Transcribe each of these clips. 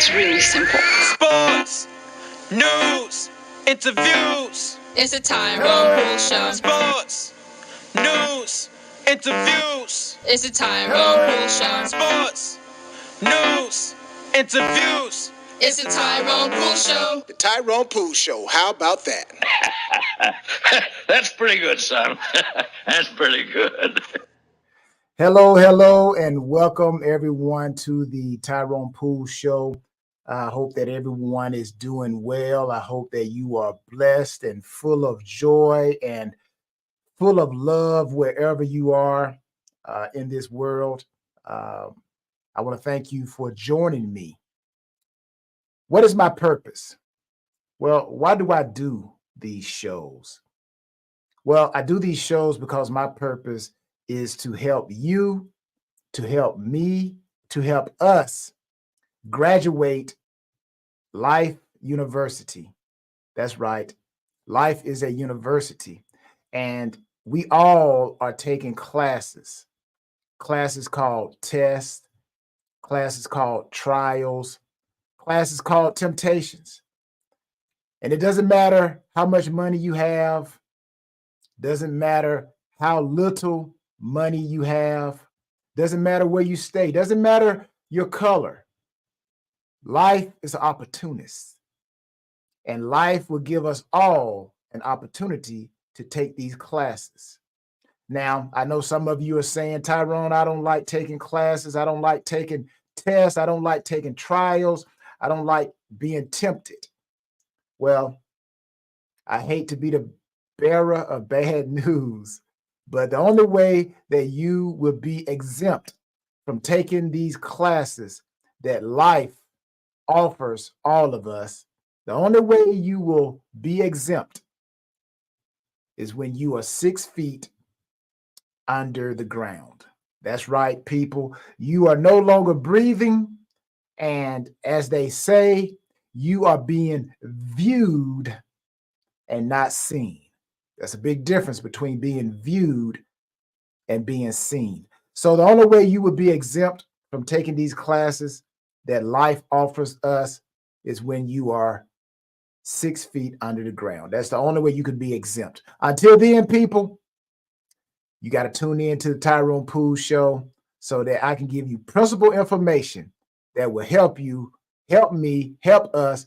It's really simple. Sports, news, interviews. It's a Tyrone Poole Show. Sports, news, interviews. It's a Tyrone Poole Show. Sports, news, interviews. It's a Tyrone Poole Show. The Tyrone Poole Show. How about that? That's pretty good, son. That's pretty good. Hello, and welcome everyone to the Tyrone Poole Show. I hope that everyone is doing well. I hope that you are blessed and full of joy and full of love wherever you are in this world. I want to thank you for joining me. What is my purpose? Well, why do I do these shows? Well, I do these shows because my purpose is to help you, to help me, to help us graduate Life University. That's right. Life is a university. And we all are taking classes called tests, classes called trials, classes called temptations. And it doesn't matter how much money you have, doesn't matter how little money you have, doesn't matter where you stay, doesn't matter your color. Life is an opportunist, and life will give us all an opportunity to take these classes. Now, I know some of you are saying, Tyrone, I don't like taking classes. I don't like taking tests. I don't like taking trials. I don't like being tempted. Well, I hate to be the bearer of bad news, but the only way that you will be exempt from taking these classes that life offers all of us, the only way you will be exempt is when you are 6 feet under the ground. That's right, people. You are no longer breathing. And as they say, you are being viewed and not seen. That's a big difference between being viewed and being seen. So the only way you would be exempt from taking these classes that life offers us is when you are 6 feet under the ground. That's the only way you could be exempt. Until then, people, you got to tune in to the Tyrone Poole Show so that I can give you principal information that will help you, help me, help us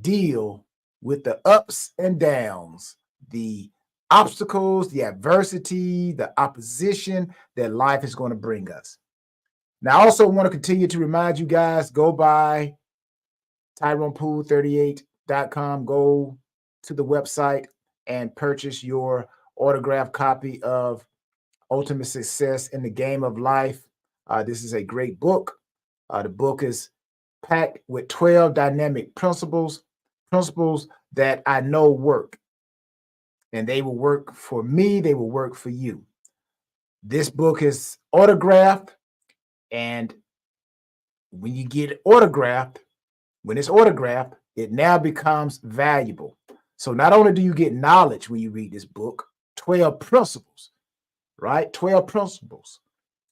deal with the ups and downs, the obstacles, the adversity, the opposition that life is going to bring us. Now, I also want to continue to remind you guys, go by TyronePoole38.com, go to the website and purchase your autographed copy of Ultimate Success in the Game of Life. This is a great book. The book is packed with 12 dynamic principles that I know work. And they will work for me, they will work for you. This book is autographed, and when you get it autographed, when it's autographed, it now becomes valuable. So not only do you get knowledge when you read this book, 12 principles, right? 12 principles.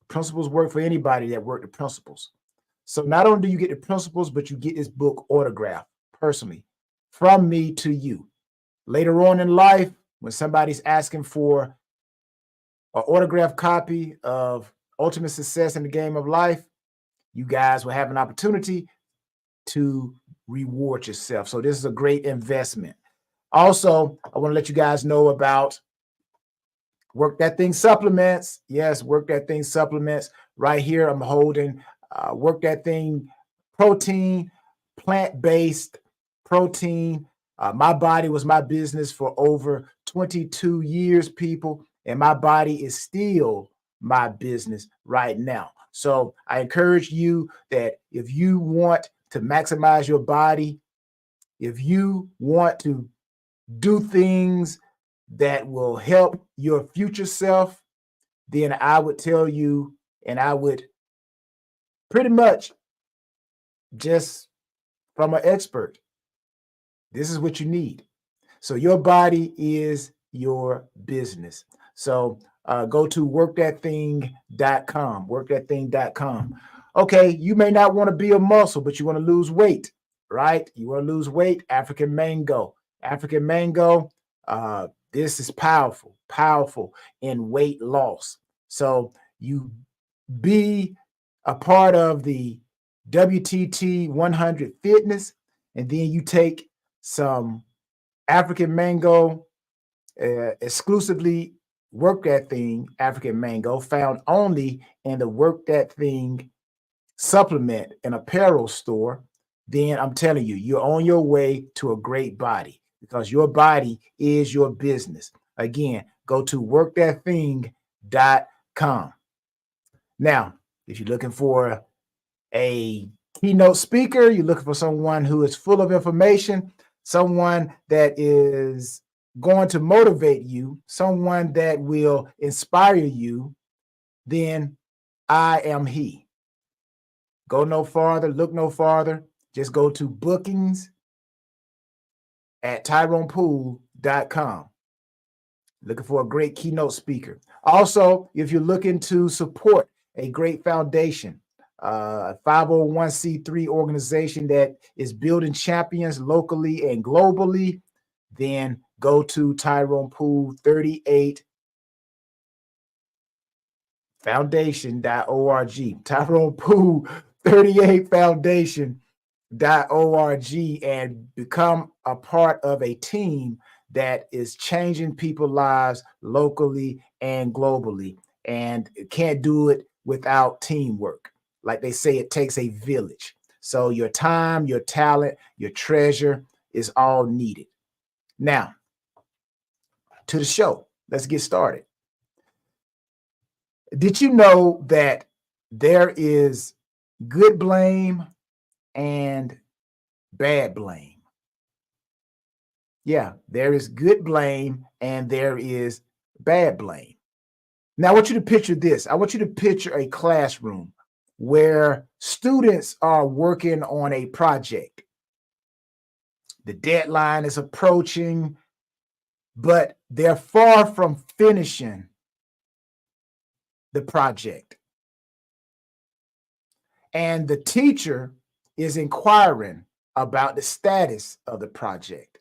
Principles work for anybody that work the principles. So not only do you get the principles, but you get this book autographed personally from me to you. Later on in life, when somebody's asking for an autographed copy of Ultimate Success in the Game of Life, you guys will have an opportunity to reward yourself. So this is a great investment. Also, I want to let you guys know about Work That Thing supplements. Yes, Work That Thing supplements. Right here, I'm holding Work That Thing protein, plant-based protein. My body was my business for over 22 years, people, and my body is still my business right now. So I encourage you that if you want to maximize your body, if you want to do things that will help your future self, then I would tell you, and I would pretty much just from an expert, this is what you need. So your body is your business. So go to workthatthing.com, workthatthing.com. Okay, you may not want to be a muscle, but you want to lose weight, right? You want to lose weight, African mango. African mango, this is powerful, powerful in weight loss. So you be a part of the WTT 100 fitness, and then you take some African mango, exclusively Work That Thing African mango, found only in the Work That Thing supplement and apparel store. Then I'm telling you, you're on your way to a great body, because your body is your business. Again, go to workthatthing.com. Now, if you're looking for a keynote speaker, you're looking for someone who is full of information, someone that is going to motivate you, someone that will inspire you, then I am he. Go no farther, look no farther. Just go to bookings at TyronePoole.com. Looking for a great keynote speaker. Also, if you're looking to support a great foundation, a 501c3 organization that is building champions locally and globally, then go to Tyrone Poole 38 foundation.org. Tyrone Poole 38 foundation.org and become a part of a team that is changing people's lives locally and globally. And can't do it without teamwork. Like they say, it takes a village. So your time, your talent, your treasure is all needed. Now, to the show. Let's get started. Did you know that there is good blame and bad blame? Yeah, there is good blame and there is bad blame. Now, I want you to picture this. I want you to picture a classroom where students are working on a project. The deadline is approaching, but they're far from finishing the project. And the teacher is inquiring about the status of the project.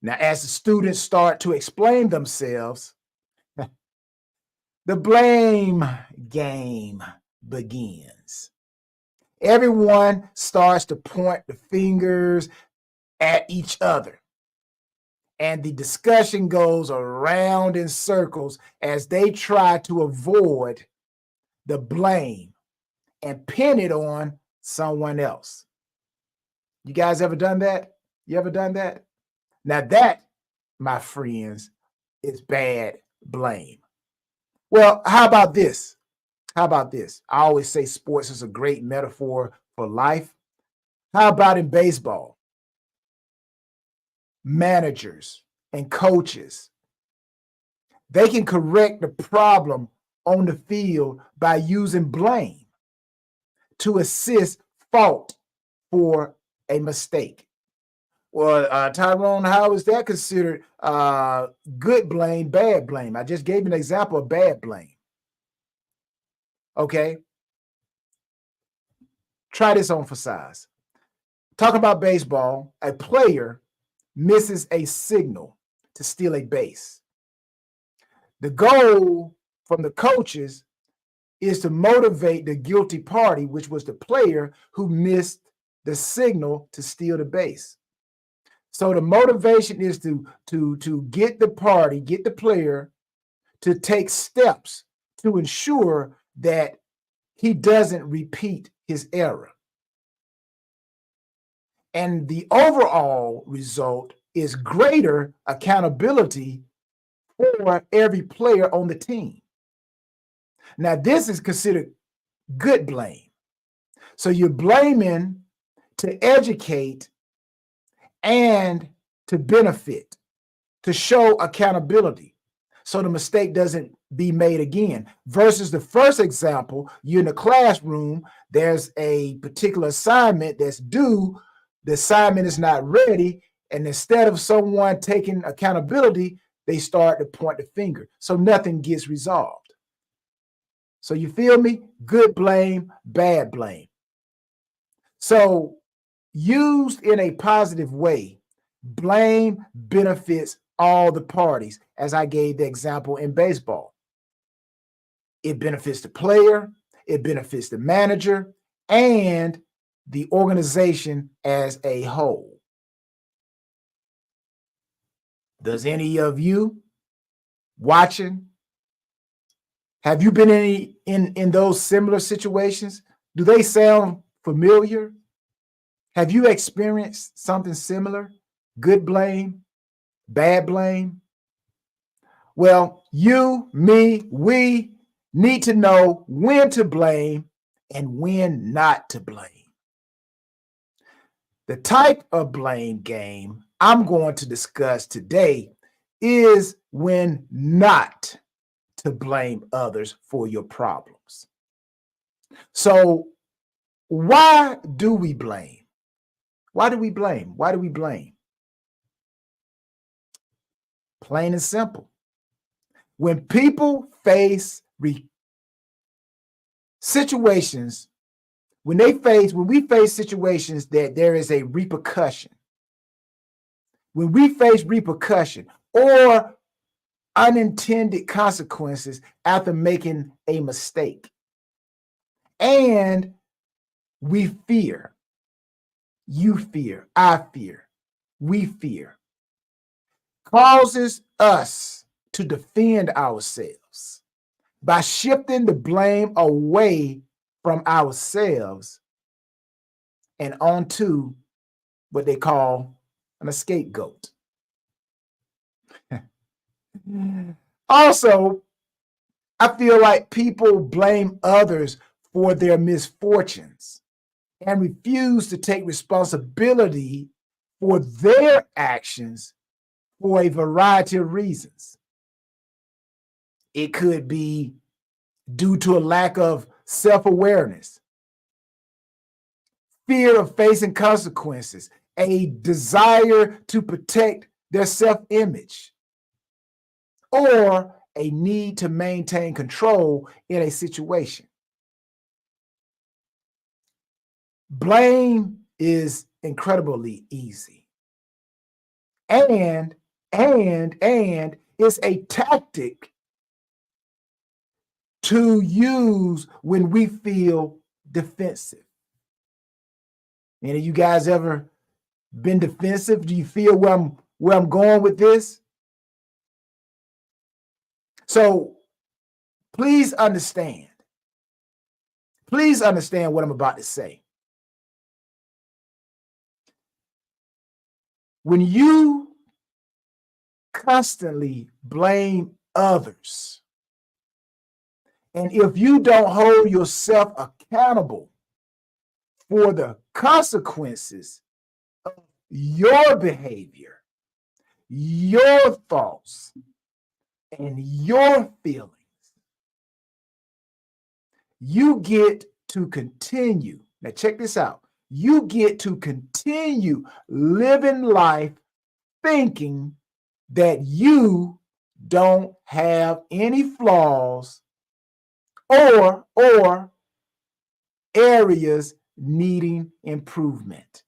Now, as the students start to explain themselves, the blame game begins. Everyone starts to point the fingers at each other. And the discussion goes around in circles as they try to avoid the blame and pin it on someone else. You guys ever done that? You ever done that? Now that, my friends, is bad blame. Well, how about this? How about this? I always say sports is a great metaphor for life. How about in baseball? Managers and coaches, they can correct the problem on the field by using blame to assist fault for a mistake. Well, Tyrone, how is that considered good blame, bad blame? I just gave an example of bad blame. Okay. Try this on for size. Talk about baseball. A player misses a signal to steal a base. The goal from the coaches is to motivate the guilty party, which was the player who missed the signal to steal the base. So the motivation is to get the party, get the player to take steps to ensure that he doesn't repeat his error. And the overall result is greater accountability for every player on the team. Now, this is considered good blame. So you're blaming to educate and to benefit, to show accountability, so the mistake doesn't be made again. Versus the first example, you're in a classroom, there's a particular assignment that's due, the assignment is not ready, and instead of someone taking accountability, they start to point the finger. So nothing gets resolved. So you feel me? Good blame, bad blame. So used in a positive way, blame benefits all the parties, as I gave the example in baseball. It benefits the player, it benefits the manager, and the organization as a whole. Does any of you watching, have you been in those similar situations? Do they sound familiar? Have you experienced something similar? Good blame, bad blame? Well, you, me, we need to know when to blame and when not to blame. The type of blame game I'm going to discuss today is when not to blame others for your problems. So, why do we blame? Why do we blame? Why do we blame? Plain and simple. When people face situations, when we face situations that there is a repercussion, when we face repercussion or unintended consequences after making a mistake, and we fear, you fear, I fear, we fear, causes us to defend ourselves by shifting the blame away from ourselves and onto what they call a scapegoat. Also, I feel like people blame others for their misfortunes and refuse to take responsibility for their actions for a variety of reasons. It could be due to a lack of self-awareness, fear of facing consequences, a desire to protect their self-image, or a need to maintain control in a situation. Blame is incredibly easy. And it's a tactic to use when we feel defensive. Any of you guys ever been defensive? Do you feel where I'm going with this? So please understand what I'm about to say. When you constantly blame others, and if you don't hold yourself accountable for the consequences of your behavior, your thoughts, and your feelings, you get to continue. Now, check this out. You get to continue living life thinking that you don't have any flaws or areas needing improvement.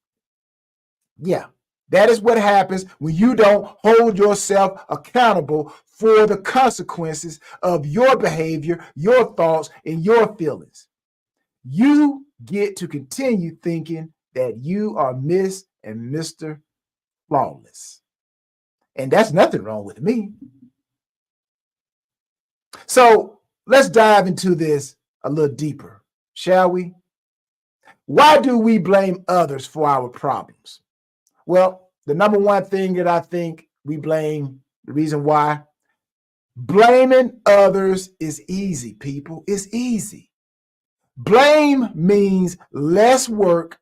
Yeah, that is what happens when you don't hold yourself accountable for the consequences of your behavior, your thoughts, and your feelings. You get to continue thinking that you are Miss and Mr. Flawless. And that's nothing wrong with me. So let's dive into this a little deeper, shall we? Why do we blame others for our problems? Well, the number one thing that I think we blame, the reason why, blaming others is easy, people. It's easy. Blame means less work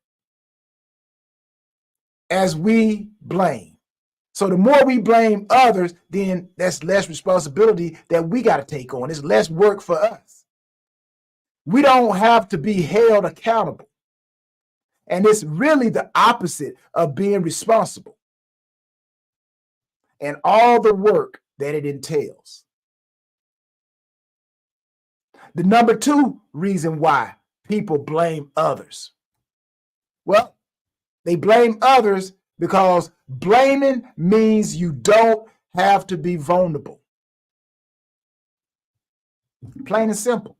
as we blame. So the more we blame others, then that's less responsibility that we got to take on. It's less work for us. We don't have to be held accountable. And it's really the opposite of being responsible and all the work that it entails. The number 2 reason why people blame others. Well, they blame others because blaming means you don't have to be vulnerable. Plain and simple.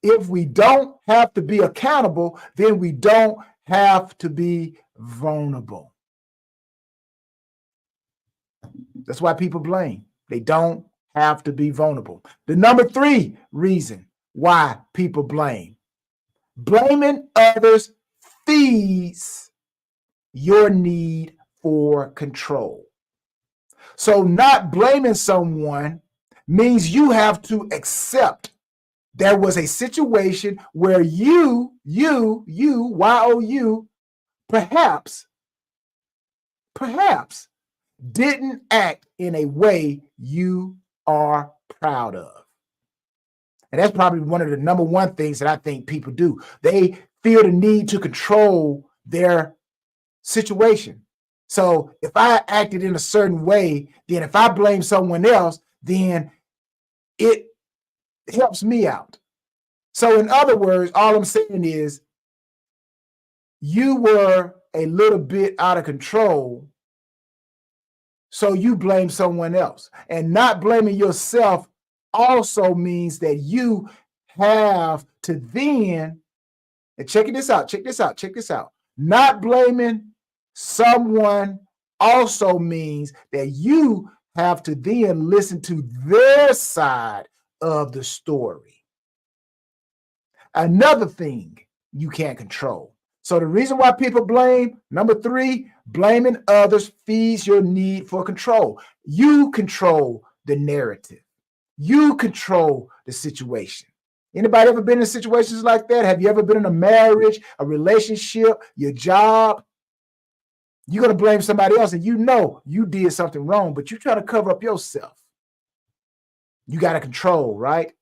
If we don't have to be accountable, then we don't have to be vulnerable. That's why people blame. They don't have to be vulnerable. The number 3 reason why people blame. Blaming others feeds your need for control. So not blaming someone means you have to accept there was a situation where you, Y-O-U, perhaps didn't act in a way you are proud of. And that's probably one of the number 1 things that I think people do. They feel the need to control their situation. So if I acted in a certain way, then if I blame someone else, then it helps me out. So in other words, all I'm saying is you were a little bit out of control, so you blame someone else. And not blaming yourself also means that you have to then, and check this out. Not blaming someone also means that you have to then listen to their side of the story. Another thing you can't control. So the reason why people blame, number 3, blaming others feeds your need for control. You control the narrative. You control the situation. Anybody ever been in situations like that? Have you ever been in a marriage, a relationship, your job? You're going to blame somebody else and you know you did something wrong, but you're trying to cover up yourself. You got to control, right?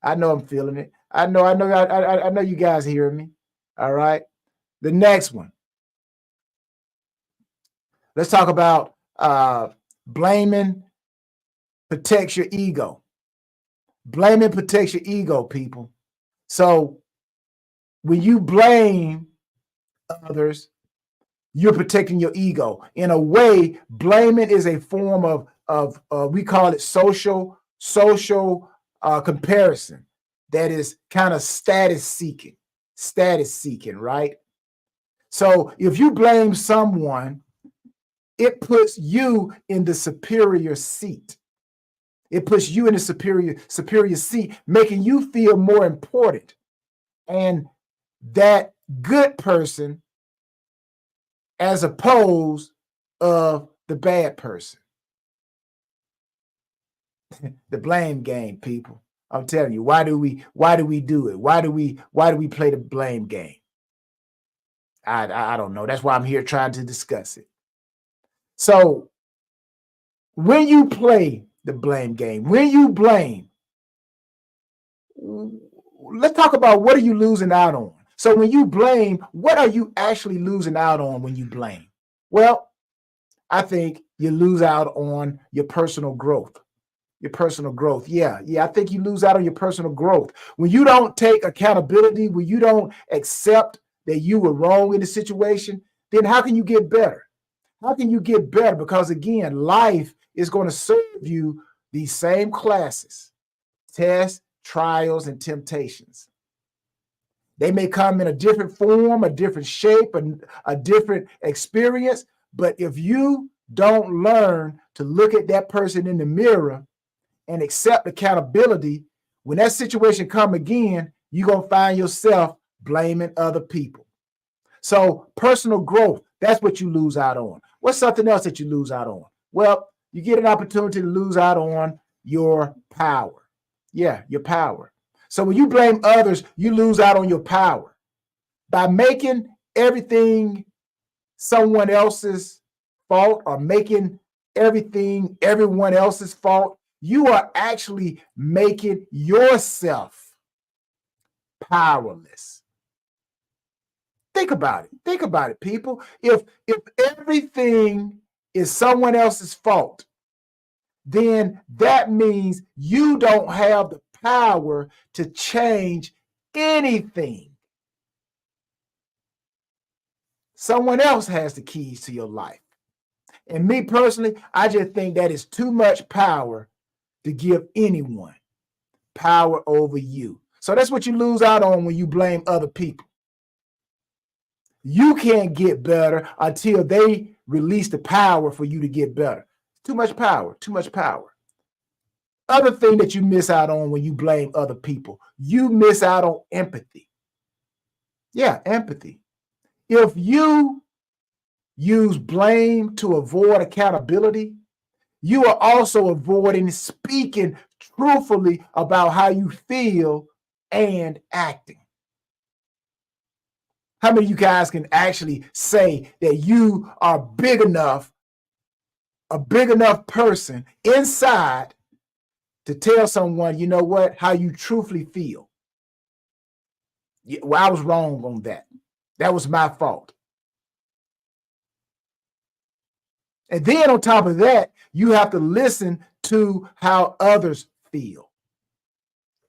I know I'm feeling it. I know you guys hearing me. All right. The next one. Let's talk about blaming protects your ego. Blaming protects your ego, people. So when you blame others, you're protecting your ego. In a way, blaming is a form of we call it social comparison. That is kind of status seeking, right? So if you blame someone, it puts you in the superior seat. It puts you in the superior seat, making you feel more important. And that good person as opposed of the bad person. The blame game, people. I'm telling you, why do we do it? Why do we play the blame game? I don't know. That's why I'm here trying to discuss it. So when you play the blame game, when you blame, let's talk about what are you losing out on. So when you blame, what are you actually losing out on when you blame? Well, I think you lose out on your personal growth. Your personal growth. Yeah, I think you lose out on your personal growth. When you don't take accountability, when you don't accept that you were wrong in the situation, then how can you get better? How can you get better? Because again, life is going to serve you these same classes, tests, trials, and temptations. They may come in a different form, a different shape, a different experience. But if you don't learn to look at that person in the mirror and accept accountability, when that situation come again, you're going to find yourself blaming other people. So personal growth, that's what you lose out on. What's something else that you lose out on? Well, you get an opportunity to lose out on your power. Yeah, your power. So when you blame others, you lose out on your power. By making everything someone else's fault or making everything everyone else's fault, you are actually making yourself powerless. Think about it, people. If everything is someone else's fault, then that means you don't have the power to change anything. Someone else has the keys to your life. And me personally, I just think that is too much power to give anyone power over you. So that's what you lose out on when you blame other people. You can't get better until they release the power for you to get better. Too much power, too much power. Other thing that you miss out on when you blame other people, you miss out on empathy. Yeah, empathy. If you use blame to avoid accountability, you are also avoiding speaking truthfully about how you feel and acting. How many of you guys can actually say that you are big enough, a big enough person inside to tell someone, you know what, how you truthfully feel? Yeah, well, I was wrong on that. That was my fault. And then on top of that, you have to listen to how others feel.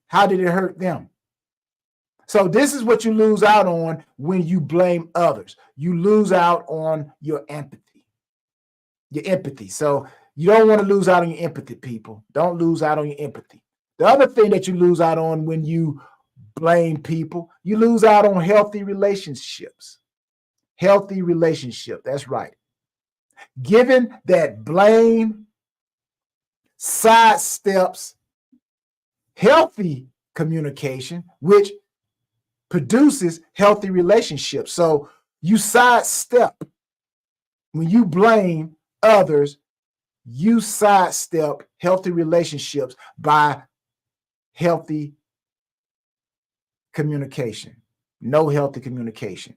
How did it hurt them? So this is what you lose out on when you blame others. You lose out on your empathy. Your empathy. So you don't want to lose out on your empathy, people. Don't lose out on your empathy. The other thing that you lose out on when you blame people, you lose out on healthy relationships. Healthy relationship. That's right. Given that blame sidesteps healthy communication, which produces healthy relationships. So you sidestep, when you blame others, you sidestep healthy relationships by healthy communication. No healthy communication,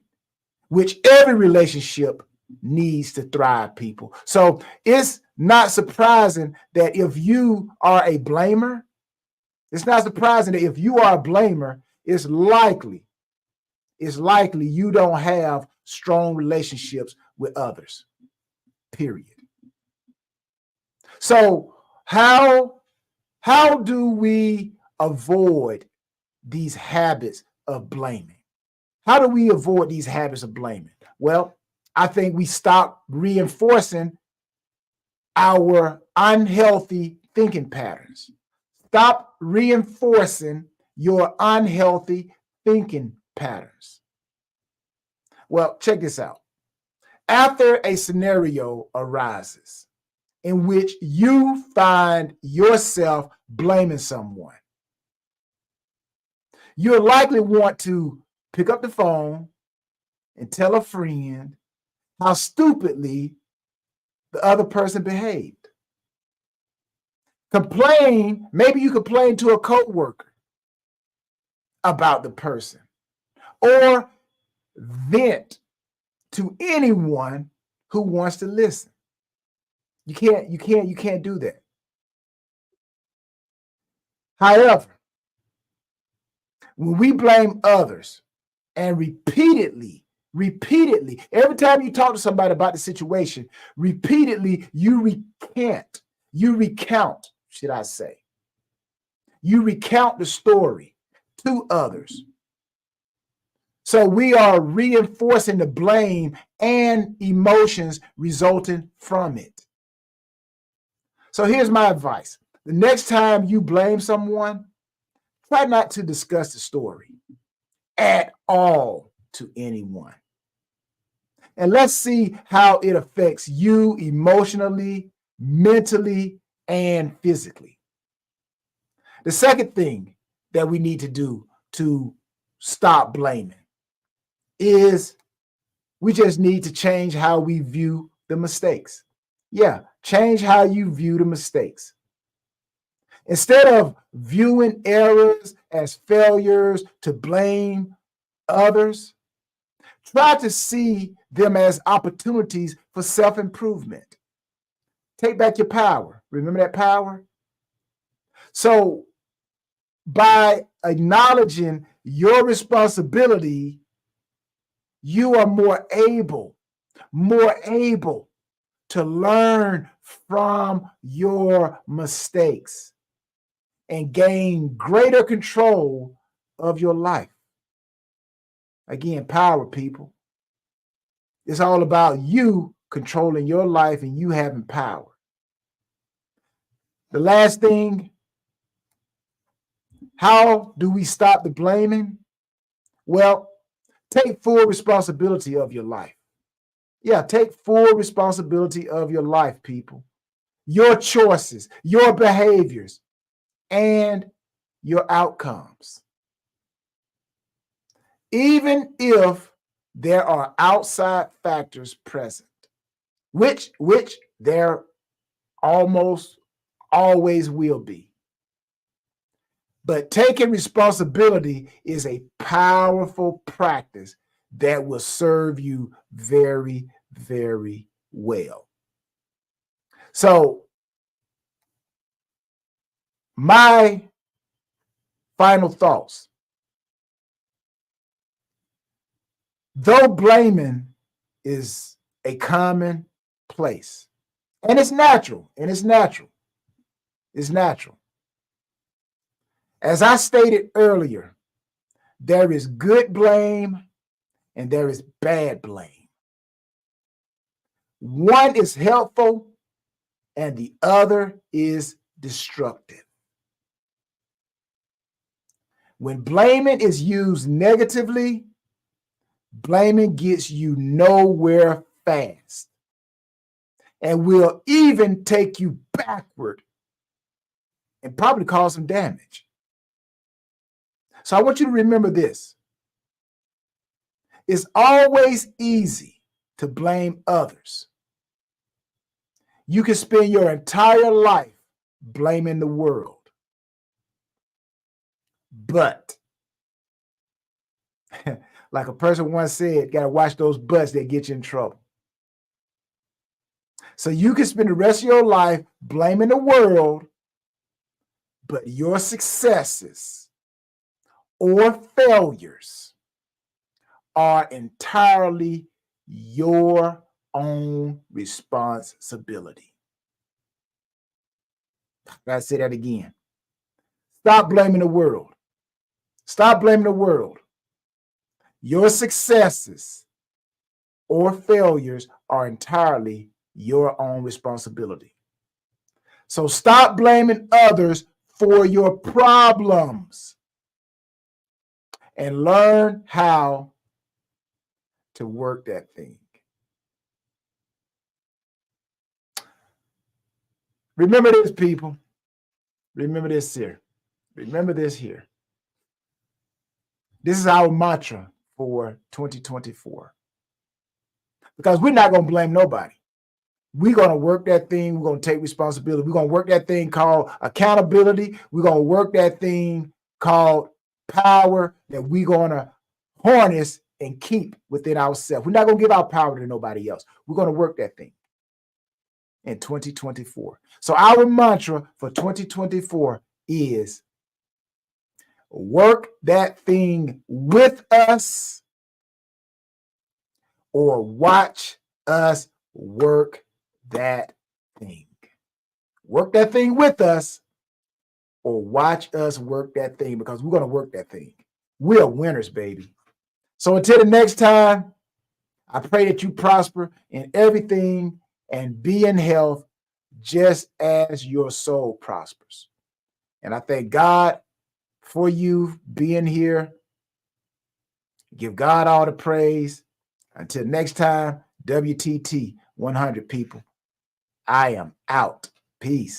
which every relationship needs to thrive, people. So it's not surprising that if you are a blamer, it's likely you don't have strong relationships with others, period. So how do we avoid these habits of blaming? How do we avoid these habits of blaming? Well, I think we stop reinforcing our unhealthy thinking patterns. Stop reinforcing your unhealthy thinking patterns. Well, check this out. After a scenario arises in which you find yourself blaming someone, you'll likely want to pick up the phone and tell a friend how stupidly the other person behaved. Maybe you complain to a coworker about the person, or vent to anyone who wants to listen. You can't do that. However, when we blame others and repeatedly, every time you talk to somebody about the situation, repeatedly you recount, you recount the story to others. So we are reinforcing the blame and emotions resulting from it. So here's my advice. The next time you blame someone, try not to discuss the story at all to anyone. And let's see how it affects you emotionally, mentally, and physically. The second thing that we need to do to stop blaming is we just need to change how we view the mistakes. Yeah, change how you view the mistakes. Instead of viewing errors as failures to blame others, try to see them as opportunities for self-improvement. Take back your power. Remember that power? So by acknowledging your responsibility, you are more able to learn from your mistakes. and gain greater control of your life. Again, power, people. It's all about you controlling your life and you having power. The last thing, how do we stop the blaming? Well, take full responsibility of your life. Yeah, take full responsibility of your life, people. Your choices, your behaviors, and your outcomes. Even if there are outside factors present, which there almost always will be. But taking responsibility is a powerful practice that will serve you very, very well. So, my final thoughts. Though blaming is a common place, and it's natural, it's natural. As I stated earlier, there is good blame and there is bad blame. One is helpful and the other is destructive. When blaming is used negatively, blaming gets you nowhere fast and will even take you backward and probably cause some damage. So I want you to remember this. It's always easy to blame others. You can spend your entire life blaming the world. But, like a person once said, got to watch those butts that get you in trouble. So you can spend the rest of your life blaming the world, but your successes or failures are entirely your own responsibility. I gotta say that again. Stop blaming the world. Stop blaming the world. Your successes or failures are entirely your own responsibility. So stop blaming others for your problems and learn how to work that thing. Remember this, people. Remember this here. Remember this here. This is our mantra for 2024. Because we're not going to blame nobody. We're going to work that thing. We're going to take responsibility. We're going to work that thing called accountability. We're going to work that thing called power that we're going to harness and keep within ourselves. We're not going to give our power to nobody else. We're going to work that thing in 2024. So our mantra for 2024 is work that thing with us or watch us work that thing. Work that thing with us or watch us work that thing, because we're going to work that thing. We're winners, baby. So until the next time, I pray that you prosper in everything and be in health just as your soul prospers. And I thank God for you being here. Give God all the praise. Until next time, WTT 100 people. I am out. Peace.